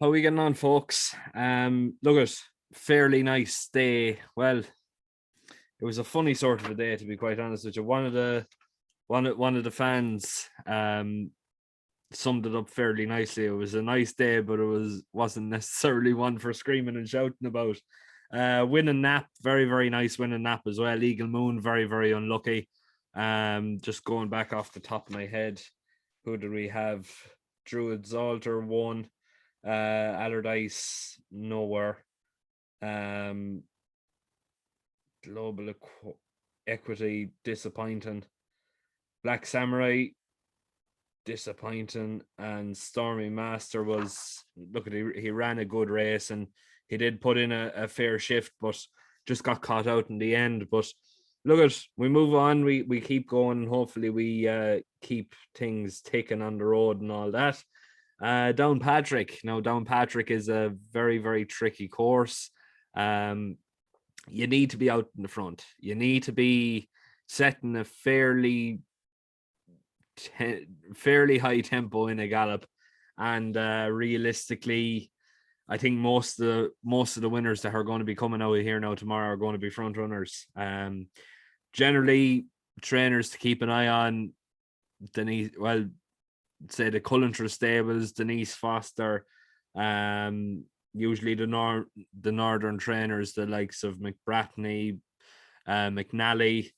How are we getting on, folks? Look at fairly nice day. Well, it was a funny sort of a day, to be quite honest with you. One of the fans summed it up fairly nicely. It was a nice day, but wasn't necessarily one for screaming and shouting about. Winning nap, very very nice winning nap as well. Eagle Moon, very very unlucky. Just going back off the top of my head, who did we have? Druid's Altar won. Allardyce nowhere. Um, Global Equity disappointing. Black Samurai disappointing, and Stormy Master was look at he ran a good race and he did put in a fair shift, but just got caught out in the end. But look at we move on, we keep going, and hopefully we keep things ticking on the road and all that. Downpatrick. Now, Downpatrick is a very, very tricky course. You need to be out in the front. You need to be setting a fairly high tempo in a gallop, and realistically, I think most of the winners that are going to be coming out of here now tomorrow are going to be front runners. Generally, trainers to keep an eye on. Denise, well, say the Cullentra stables, Denise Foster, usually the northern trainers, the likes of McBratney, McNally.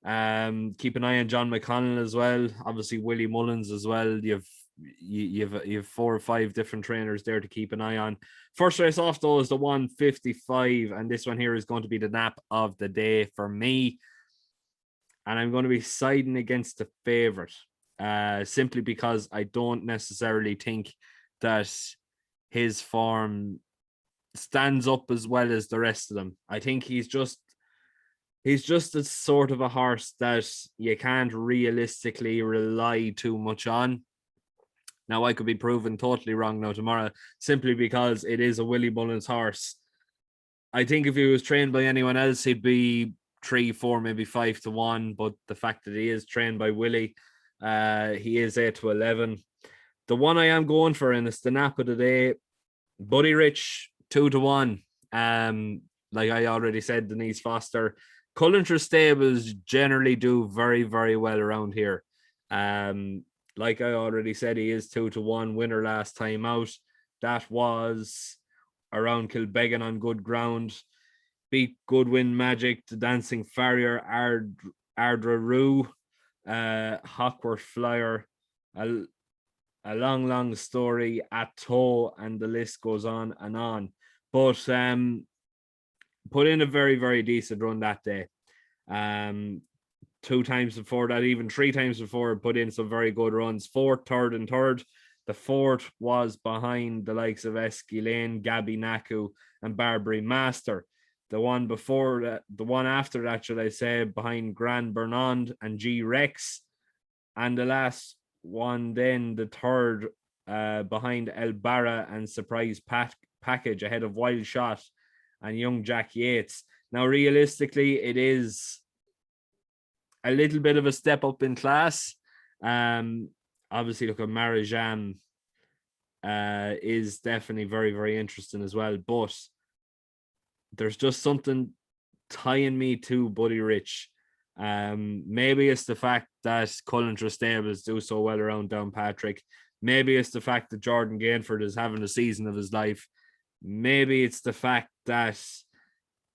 Keep an eye on John McConnell as well. Obviously, Willie Mullins as well. You have 4 or 5 different trainers there to keep an eye on. First race off though is the 155, and this one here is going to be the nap of the day for me. And I'm going to be siding against the favorite. Simply because I don't necessarily think that his form stands up as well as the rest of them. I think he's just a sort of a horse that you can't realistically rely too much on. Now, I could be proven totally wrong now tomorrow, simply because it is a Willie Mullins horse. I think if he was trained by anyone else, he'd be 3, 4, maybe 5-1. But the fact that he is trained by Willie, he is 8-11. The one I am going for, and it's the nap of the day, Buddy Rich, 2-1. Like I already said, Denise Foster. Cullentra stables generally do very, very well around here. Like I already said, he is 2-1 winner last time out. That was around Kilbeggan on good ground. Beat Goodwin Magic, the Dancing Farrier, Ardra Roo, Hawkworth Flyer, a long, long story at toe, and the list goes on and on. But put in a very, very decent run that day. 2 times before that, even 3 times before, put in some very good runs. 4th, 3rd, and 3rd. The 4th was behind the likes of Esky Lane, Gabby Naku, and Barbary Master. The one before that, the one after that, should I say, behind Grand Bernard and G Rex. And the last one, then the 3rd, behind El Barra and Surprise Package, ahead of Wild Shot and Young Jack Yates. Now, realistically, it is a little bit of a step up in class. Obviously, look at Marajam is definitely very, very interesting as well. But there's just something tying me to Buddy Rich. Maybe it's the fact that Cullentra stables do so well around Downpatrick. Maybe it's the fact that Jordan Gainford is having a season of his life. Maybe it's the fact that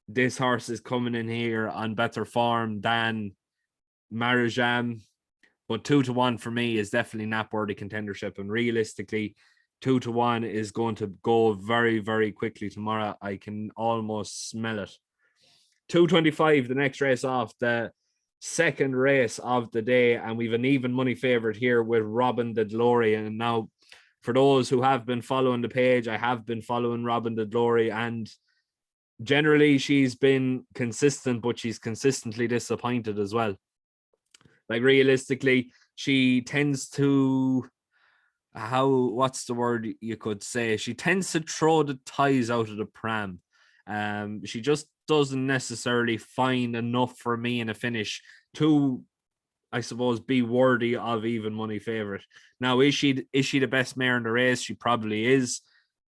this horse is coming in here on better form than Marajam. But 2-1 for me is definitely nap-worthy contendership. And realistically, 2-1 is going to go very, very quickly tomorrow. I can almost smell it. 225, the next race off, the second race of the day, and we've an even money favorite here with Robin the Glory. And now, for those who have been following the page, I have been following Robin the Glory, and generally she's been consistent, but she's consistently disappointed as well. Like, realistically, she tends to, what's the word you could say? She tends to throw the ties out of the pram. She just doesn't necessarily find enough for me in a finish to, I suppose, be worthy of even money favorite. Now, is she the best mare in the race? She probably is.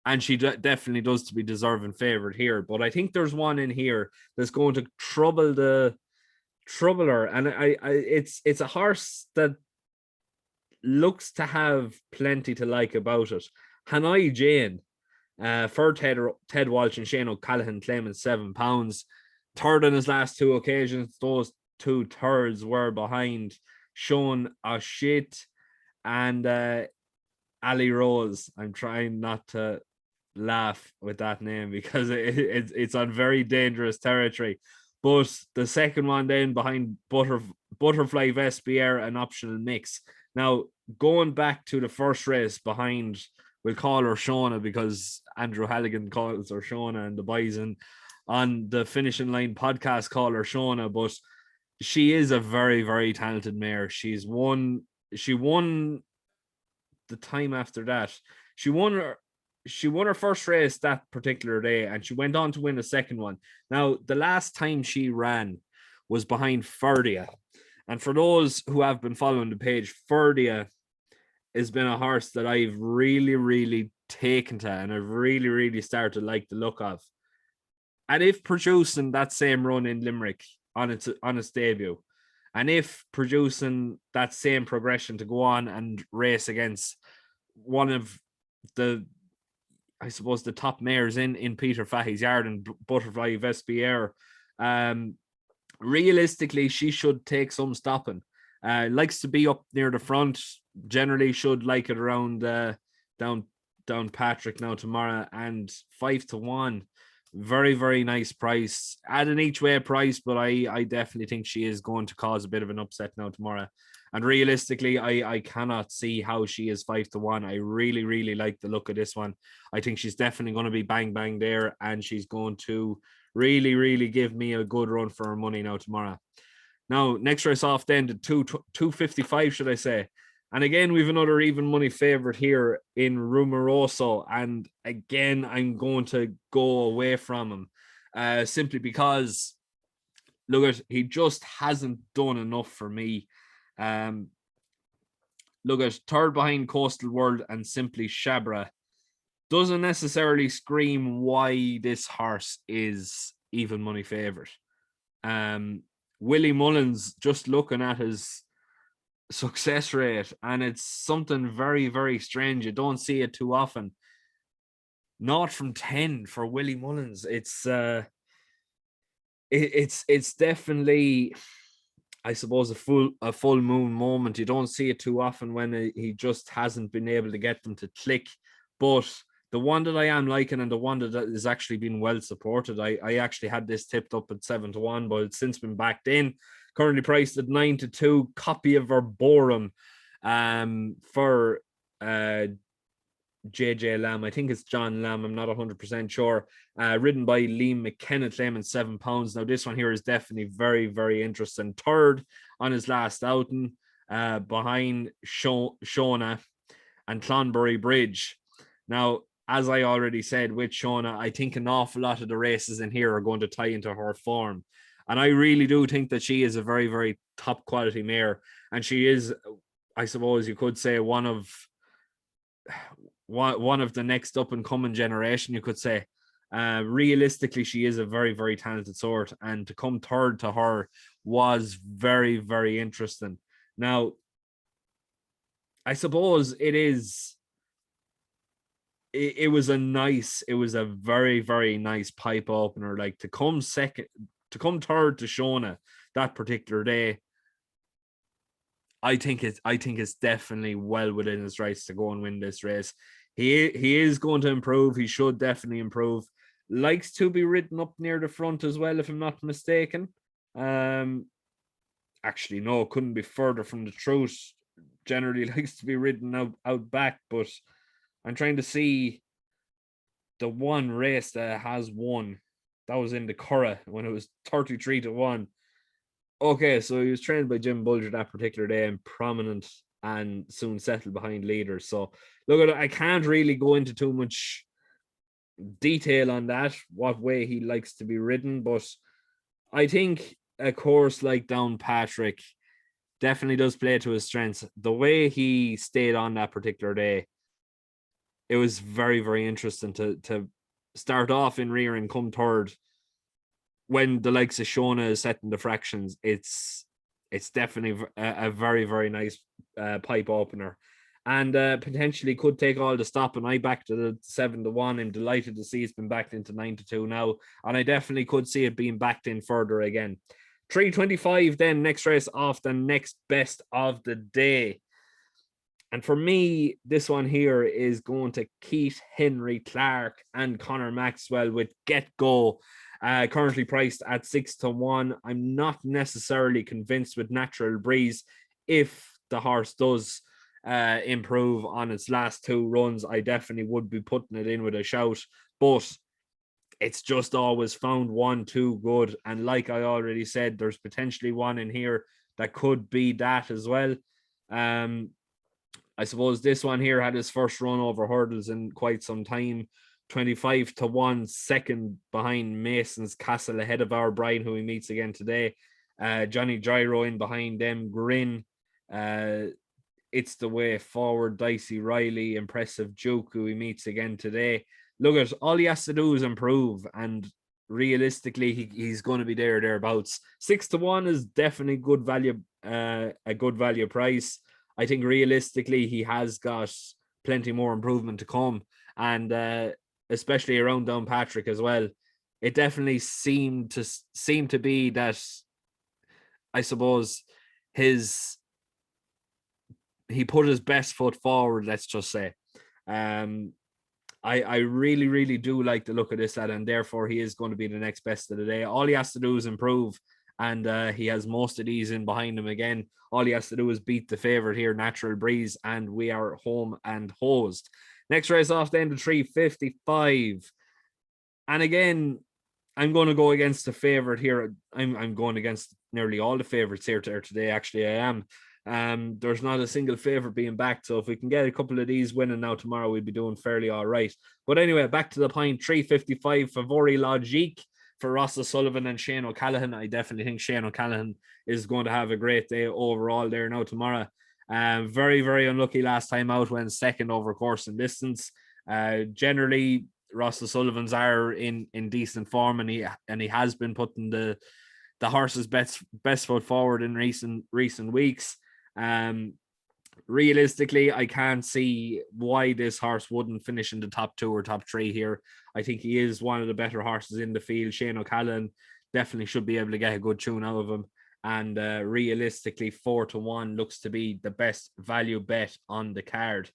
and she definitely does to be deserving favorite here. But I think there's one in here that's going to trouble her, and it's a horse that looks to have plenty to like about it. Hanoi Jane, for Ted Walsh and Shane O'Callaghan, claiming £7. Third on his last two occasions. Those two thirds were behind Sean O'Shit and Ali Rose. I'm trying not to laugh with that name because it's on very dangerous territory. But the second one then behind Butterfly Vespier, an optional mix. Now, going back to the first race behind, we'll call her Shona because Andrew Halligan calls her Shona, and the boys on the Finishing Line podcast call her Shona, but she is a very, very talented mare. She won the time after that. She won her first race that particular day, and she went on to win the second one. Now, the last time she ran was behind Ferdia. And for those who have been following the page, Ferdia has been a horse that I've really, really taken to, and I've really, really started to like the look of. And if producing that same run in Limerick on its debut, and if producing that same progression to go on and race against one of the, I suppose, the top mares in Peter Fahey's yard and Butterfly Vespier, realistically, she should take some stopping. Likes to be up near the front. Generally, should like it around Downpatrick now tomorrow, and 5-1. Very, very nice price at an each way price, but I definitely think she is going to cause a bit of an upset now tomorrow. And realistically, I cannot see how she is 5-1. I really, really like the look of this one. I think she's definitely going to be bang bang there, and she's going to really, really give me a good run for her money now tomorrow. Now, next race off then, the 255, should I say. And again, we've another even money favorite here in Rumoroso. And again, I'm going to go away from him simply because, look, he just hasn't done enough for me. Look at third behind Coastal World and Simply Shabra. Doesn't necessarily scream why this horse is even money favorite. Willie Mullins, just looking at his success rate, and it's something very, very strange. You don't see it too often. Not from 10 for Willie Mullins. It's definitely, I suppose, a full moon moment. You don't see it too often when he just hasn't been able to get them to click. But the one that I am liking, and the one that is actually been well supported, I actually had this tipped up at 7-1, but it's since been backed in. Currently priced at 9-2. Copy of Verborum for JJ Lamb. I think it's John Lamb. I'm not 100% sure. Ridden by Liam McKenna, claiming £7. Now, this one here is definitely very, very interesting. Third on his last outing, behind Shona and Clonbury Bridge. Now, as I already said with Shona, I think an awful lot of the races in here are going to tie into her form. And I really do think that she is a very, very top quality mare. And she is, I suppose you could say, one of the next up and coming generation, you could say. Realistically, she is a very, very talented sort. And to come third to her was very, very interesting. Now, I suppose it was a very, very nice pipe opener. Like, to come third to Shona that particular day, I think it's definitely well within his rights to go and win this race. He is going to improve. He should definitely improve. Likes to be ridden up near the front as well, if I'm not mistaken. Actually, no, couldn't be further from the truth. Generally likes to be ridden out back, but I'm trying to see the one race that has won. That was in the Curragh when it was 33-1. Okay, so he was trained by Jim Bulger that particular day and prominent, and soon settled behind leaders. So, look, I can't really go into too much detail on that, what way he likes to be ridden, but I think a course like Downpatrick definitely does play to his strengths. The way he stayed on that particular day, it was very, very interesting to start off in rear and come third. When the likes of Shona is setting the fractions, it's definitely a very, very nice pipe opener, and potentially could take all the stop. And I backed it at 7-1. I'm delighted to see it's been backed into 9-2 now, and I definitely could see it being backed in further again. 325 then, next race off, the next best of the day. And for me, this one here is going to Keith, Henry, Clark, and Connor Maxwell with Get Go, currently priced at 6-1. I'm not necessarily convinced with Natural Breeze. If the horse does improve on its last 2 runs, I definitely would be putting it in with a shout. But it's just always found one too good. And like I already said, there's potentially one in here that could be that as well. I suppose this one here had his first run over hurdles in quite some time. 25-1, second behind Mason's Castle, ahead of our Brian, who he meets again today. Johnny Gyro in behind them. Grin. It's the Way Forward. Dicey Riley, Impressive Duke, who he meets again today. Look at all he has to do is improve, and realistically, he's going to be thereabouts. 6-1 is definitely good value, a good value price. I think realistically he has got plenty more improvement to come, and especially around Downpatrick as well. It definitely seemed to be that, I suppose, he put his best foot forward, let's just say. I really, really do like the look of this lad, and therefore he is going to be the next best of the day. All he has to do is improve, and he has most of these in behind him again. All he has to do is beat the favourite here, Natural Breeze, and we are home and hosed. Next race off then, the 355. And again, I'm going to go against the favourite here. I'm going against nearly all the favourites here today. Actually, I am. There's not a single favourite being backed, so if we can get a couple of these winning now tomorrow, we'll be doing fairly all right. But anyway, back to the point. 355 Favori Logique for Ross O'Sullivan and Shane O'Callaghan. I definitely think Shane O'Callaghan is going to have a great day overall there now tomorrow. Very, very unlucky last time out when second over course and distance. Generally, Ross O'Sullivan's are in decent form, and he has been putting the horse's best foot forward in recent weeks. Realistically, I can't see why this horse wouldn't finish in the top 2 or top 3 here. I think he is one of the better horses in the field. Shane O'Callaghan definitely should be able to get a good tune out of him. And realistically, 4-1 looks to be the best value bet on the card.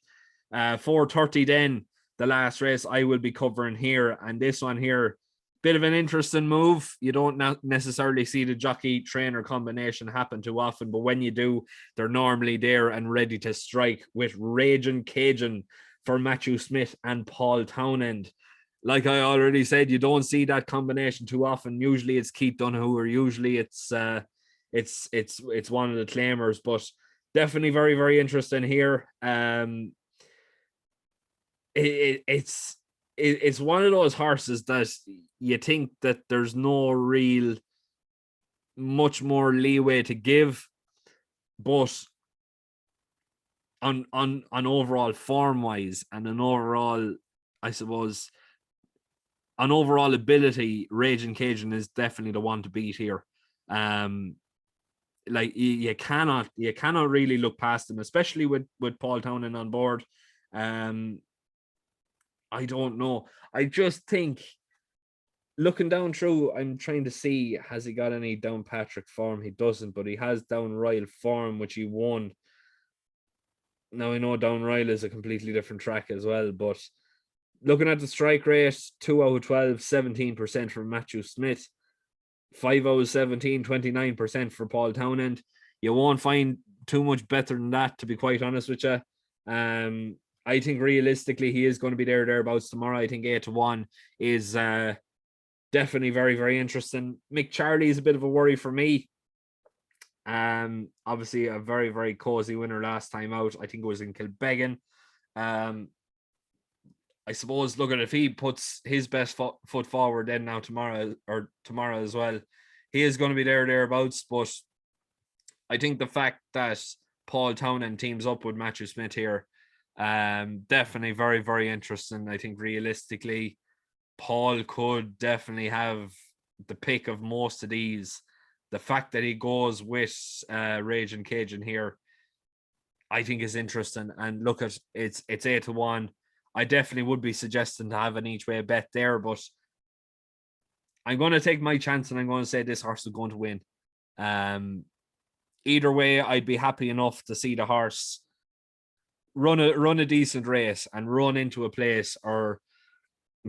4:30 then, the last race I will be covering here. And this one here, bit of an interesting move. You don't necessarily see the jockey trainer combination happen too often, but when you do, they're normally there and ready to strike, with Raging Cajun for Matthew Smith and Paul Townend. Like I already said, you don't see that combination too often. Usually it's Keith Donoghue, or usually it's one of the claimers, but definitely very, very interesting here. It's one of those horses that you think that there's no real much more leeway to give, but on overall form wise and an overall, I suppose, on overall ability, Raging Cajun is definitely the one to beat here. Like you cannot really look past him, especially with Paul Townend on board. I don't know. I just think, looking down through, I'm trying to see, has he got any Downpatrick form? He doesn't, but he has Down Royal form, which he won. Now, I know Down Royal is a completely different track as well, but looking at the strike rate, 2 out of 12, 17% for Matthew Smith, 5 out of 17, 29% for Paul Townend. You won't find too much better than that, to be quite honest with you. I think realistically he is going to be thereabouts tomorrow. I think 8-1 is definitely very, very interesting. Mick Charlie is a bit of a worry for me. Obviously a very, very cozy winner last time out. I think it was in Kilbeggan. I suppose, look at, if he puts his best foot forward then now tomorrow as well, he is going to be thereabouts. But I think the fact that Paul Townend teams up with Matthew Smith here, Definitely very, very interesting. I think realistically, Paul could definitely have the pick of most of these. The fact that he goes with Raging Cajun here, I think is interesting. And look at it's 8-1. I definitely would be suggesting to have an each way bet there, but I'm going to take my chance and I'm going to say this horse is going to win. Either way, I'd be happy enough to see the horse run a decent race and run into a place or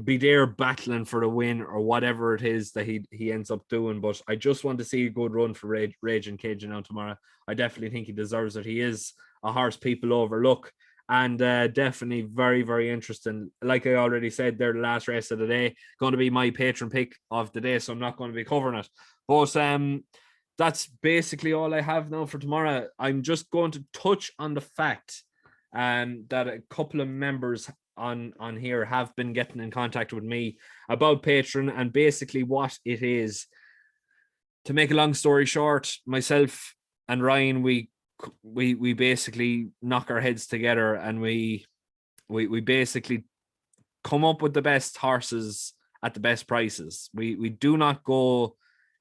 be there battling for the win or whatever it is that he ends up doing. But I just want to see a good run for Raging Cajun now tomorrow. I definitely think he deserves it. He is a horse people overlook, and definitely very, very interesting. Like I already said, they're the last race of the day. Going to be my patron pick of the day, so I'm not going to be covering it. But that's basically all I have now for tomorrow. I'm just going to touch on the fact that a couple of members on here have been getting in contact with me about Patreon and basically what it is. To make a long story short, myself and Ryan, we basically knock our heads together and we basically come up with the best horses at the best prices. We do not go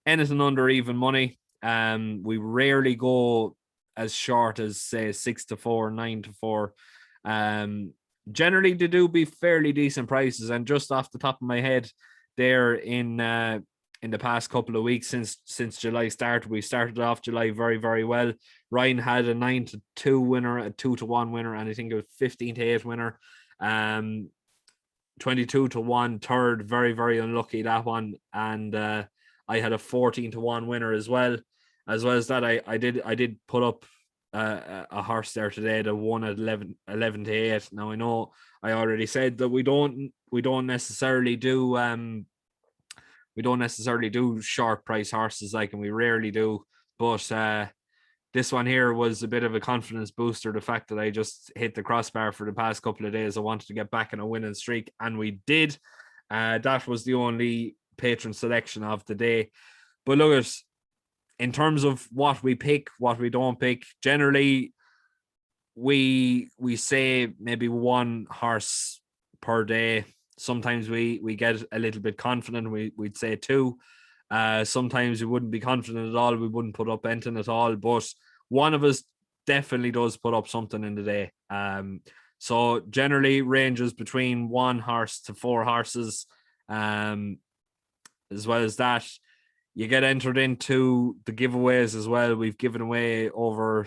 anything under even money. We rarely go as short as say 6-4, 9-4. Generally they do be fairly decent prices. And just off the top of my head, there in the past couple of weeks since July started, we started off July very, very well. Ryan had a 9-2 winner, a 2-1 winner, and I think it was 15-8 winner. 22-1 third, very, very unlucky that one. And I had a 14-1 winner as well. As well as that, I did put up a horse there today that won at 11-8. Now I know I already said that we don't necessarily do short price horses, like, and we rarely do. But this one here was a bit of a confidence booster. The fact that I just hit the crossbar for the past couple of days, I wanted to get back in a winning streak, and we did. That was the only patron selection of the day. But look at, in terms of what we pick, what we don't pick, generally we say maybe one horse per day. Sometimes we get a little bit confident. We'd say two. Sometimes we wouldn't be confident at all. We wouldn't put up anything at all. But one of us definitely does put up something in the day. So generally ranges between 1 horse to 4 horses. As well as that, you get entered into the giveaways as well. We've given away over,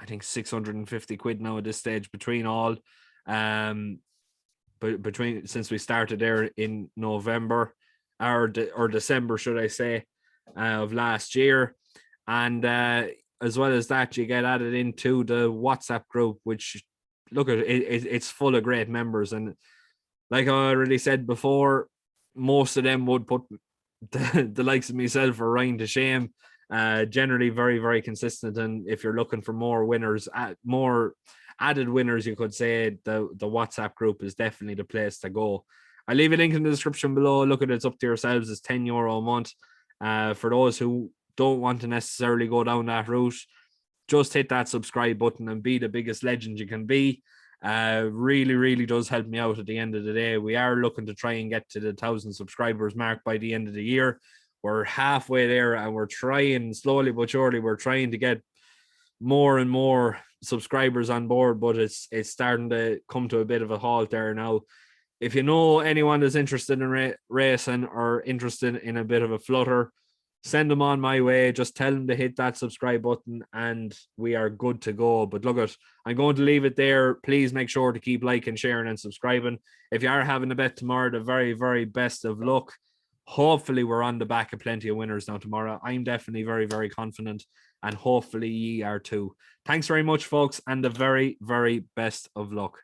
I think, 650 quid now at this stage between all. But between, since we started there in November or December, should I say, of last year. And as well as that, you get added into the WhatsApp group, which, look at it's full of great members. And like I already said before, most of them would put the likes of myself or Ryan to shame. Generally very, very consistent. And if you're looking for more winners, more added winners, you could say, the WhatsApp group is definitely the place to go. I'll leave a link in the description below. Look at it, it's up to yourselves. It's €10 a month. For those who don't want to necessarily go down that route, just hit that subscribe button and be the biggest legend you can be. Really, really does help me out at the end of the day. We are looking to try and get to the 1,000 subscribers mark by the end of the year. We're halfway there, and we're trying slowly but surely. We're trying to get more and more subscribers on board, but it's starting to come to a bit of a halt there now. If you know anyone that's interested in racing or interested in a bit of a flutter, send them on my way. Just tell them to hit that subscribe button and we are good to go. But look at, I'm going to leave it there. Please make sure to keep liking, sharing and subscribing. If you are having a bet tomorrow, the very, very best of luck. Hopefully we're on the back of plenty of winners now tomorrow. I'm definitely very, very confident, and hopefully ye are too. Thanks very much, folks, and the very, very best of luck.